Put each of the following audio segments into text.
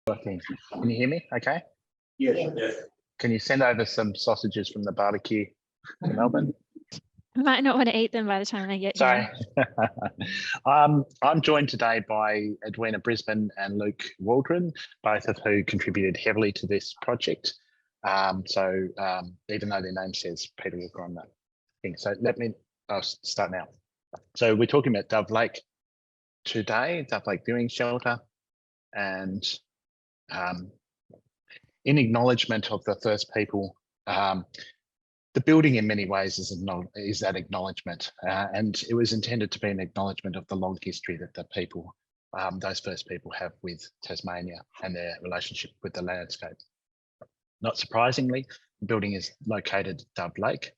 Can you hear me okay? Yes. Yes. Can you send over some sausages from the barbecue to Melbourne? I might not want to eat them by the time they get Sorry. here. I'm joined today by Edwina Brisbane and Luke Waldron, both of who contributed heavily to this project. Even though their name says Peter Walker on that thing. So I'll start now. So we're talking about Dove Lake today, Dove Lake Viewing Shelter, and in acknowledgement of the first people, the building in many ways is that acknowledgement, and it was intended to be an acknowledgement of the long history that the people, those first people, have with Tasmania and their relationship with the landscape. Not surprisingly, the building is located at Dove Lake,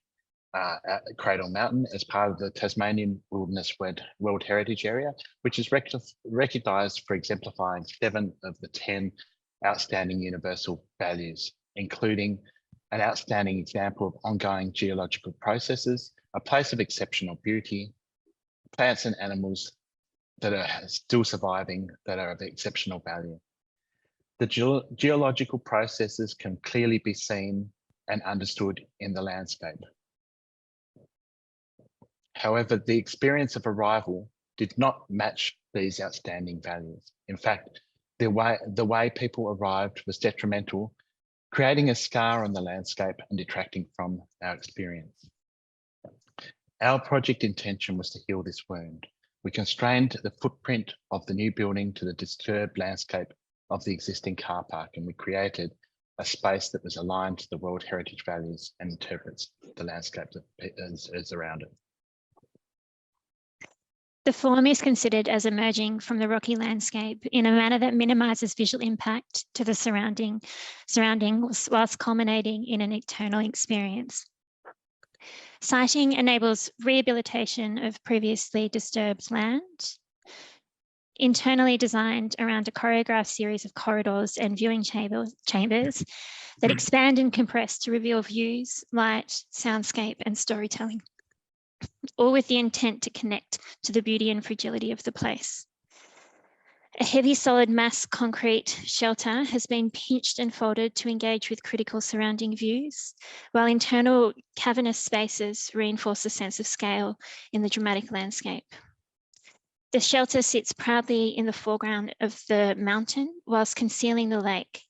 at Cradle Mountain, as part of the Tasmanian Wilderness World Heritage Area, which is recognised for exemplifying 7 of the 10 outstanding universal values, including an outstanding example of ongoing geological processes, a place of exceptional beauty, plants and animals that are still surviving that are of exceptional value. The geological processes can clearly be seen and understood in the landscape. However, the experience of arrival did not match these outstanding values. In fact, the way people arrived was detrimental, creating a scar on the landscape and detracting from our experience. Our project intention was to heal this wound. We constrained the footprint of the new building to the disturbed landscape of the existing car park, and we created a space that was aligned to the World Heritage values and interprets the landscape that is around it. The form is considered as emerging from the rocky landscape in a manner that minimises visual impact to the surroundings whilst culminating in an eternal experience. Siting enables rehabilitation of previously disturbed land, internally designed around a choreographed series of corridors and viewing chambers that expand and compress to reveal views, light, soundscape and storytelling, all with the intent to connect to the beauty and fragility of the place. A heavy solid mass concrete shelter has been pinched and folded to engage with critical surrounding views, while internal cavernous spaces reinforce a sense of scale in the dramatic landscape. The shelter sits proudly in the foreground of the mountain whilst concealing the lake.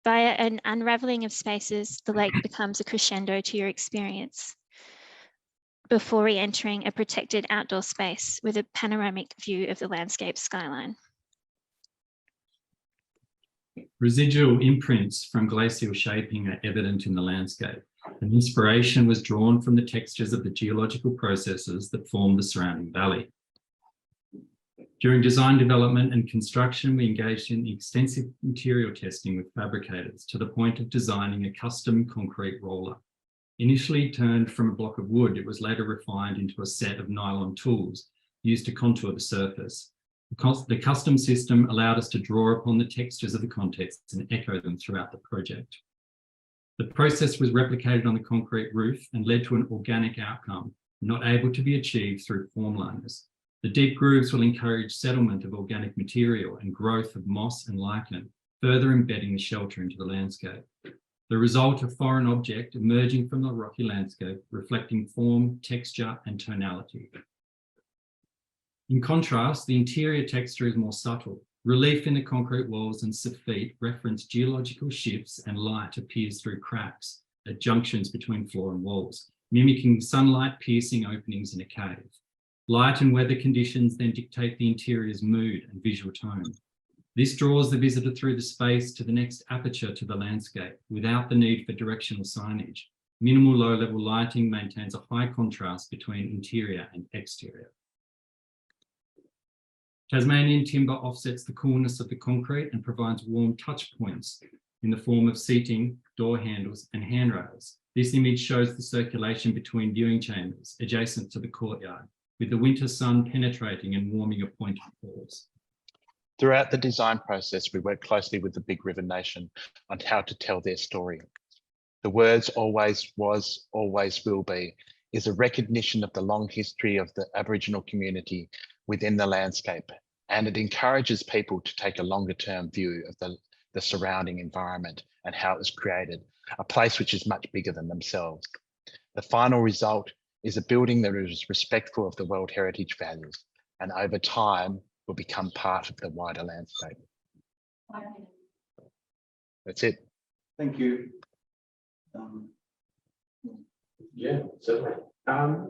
Via an unravelling of spaces, the lake becomes a crescendo to your experience, before re-entering a protected outdoor space with a panoramic view of the landscape skyline. Residual imprints from glacial shaping are evident in the landscape, and inspiration was drawn from the textures of the geological processes that form the surrounding valley. During design development and construction, we engaged in extensive material testing with fabricators to the point of designing a custom concrete roller. Initially turned from a block of wood, it was later refined into a set of nylon tools used to contour the surface. The custom system allowed us to draw upon the textures of the context and echo them throughout the project. The process was replicated on the concrete roof and led to an organic outcome, not able to be achieved through formliners. The deep grooves will encourage settlement of organic material and growth of moss and lichen, further embedding the shelter into the landscape. The result, a foreign object emerging from the rocky landscape, reflecting form, texture, and tonality. In contrast, the interior texture is more subtle. Relief in the concrete walls and soffit reference geological shifts, and light appears through cracks at junctions between floor and walls, mimicking sunlight piercing openings in a cave. Light and weather conditions then dictate the interior's mood and visual tone. This draws the visitor through the space to the next aperture to the landscape without the need for directional signage. Minimal low-level lighting maintains a high contrast between interior and exterior. Tasmanian timber offsets the coolness of the concrete and provides warm touch points in the form of seating, door handles and handrails. This image shows the circulation between viewing chambers adjacent to the courtyard, with the winter sun penetrating and warming a point of pause. Throughout the design process, we worked closely with the Big River Nation on how to tell their story. The words always was, always will be is a recognition of the long history of the Aboriginal community within the landscape And it encourages people to take a longer term view of the surrounding environment and how it was created, a place which is much bigger than themselves. The final result is a building that is respectful of the World Heritage values and over time will become part of the wider landscape. That's it. Thank you. Yeah, certainly. Thank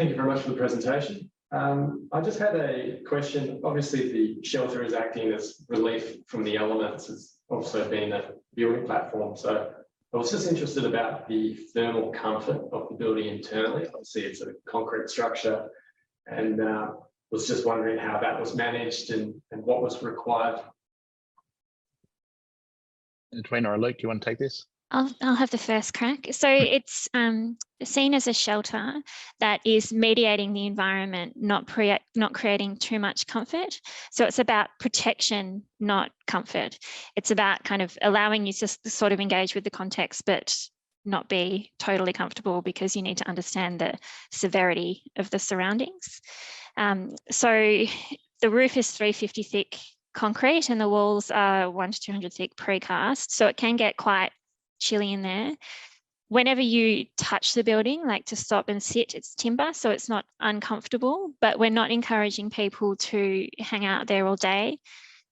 you very much for the presentation. I just had a question. Obviously, the shelter is acting as relief from the elements. It's also been a viewing platform. So I was just interested about the thermal comfort of the building internally. Obviously, it's a concrete structure, and was just wondering how that was managed and what was required. Edwina or Luke, you want to take this? I'll have the first crack. So it's seen as a shelter that is mediating the environment, not creating too much comfort. So it's about protection, not comfort. It's about kind of allowing you to sort of engage with the context, but not be totally comfortable because you need to understand the severity of the surroundings. So the roof is 350 thick concrete and the walls are 100 to 200 thick precast. So it can get quite chilly in there. Whenever you touch the building, like to stop and sit, it's timber, so it's not uncomfortable, but we're not encouraging people to hang out there all day.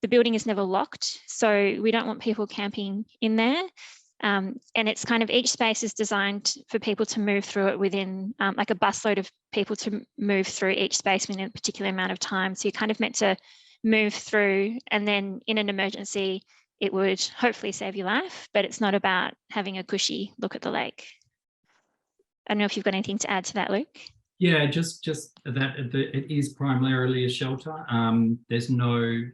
The building is never locked, so we don't want people camping in there. And it's kind of, each space is designed for people to move through it within like a busload of people to move through each space within a particular amount of time. So you're kind of meant to move through, and then in an emergency, it would hopefully save your life, but it's not about having a cushy look at the lake. I don't know if you've got anything to add to that, Luke. Yeah, just that it is primarily a shelter. There's no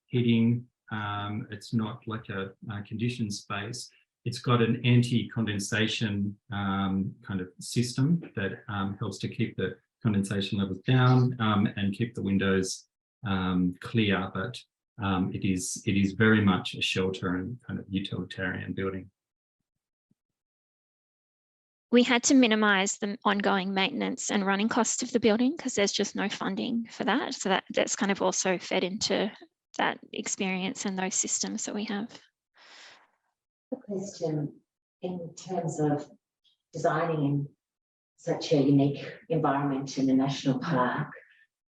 heating. It's not like a conditioned space. It's got an anti-condensation kind of system that helps to keep the condensation levels down and keep the windows clear, but it is very much a shelter and kind of utilitarian building. We had to minimise the ongoing maintenance and running costs of the building because there's just no funding for that. So that's kind of also fed into that experience and those systems that we have. The question in terms of designing in such a unique environment in the national park,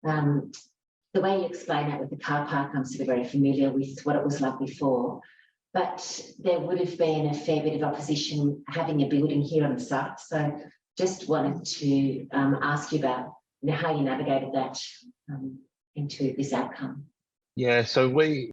the way you explain that with the car park, I'm sort of very familiar with what it was like before, but there would have been a fair bit of opposition having a building here on the site. So just wanted to ask you about how you navigated that into this outcome. Yeah, so we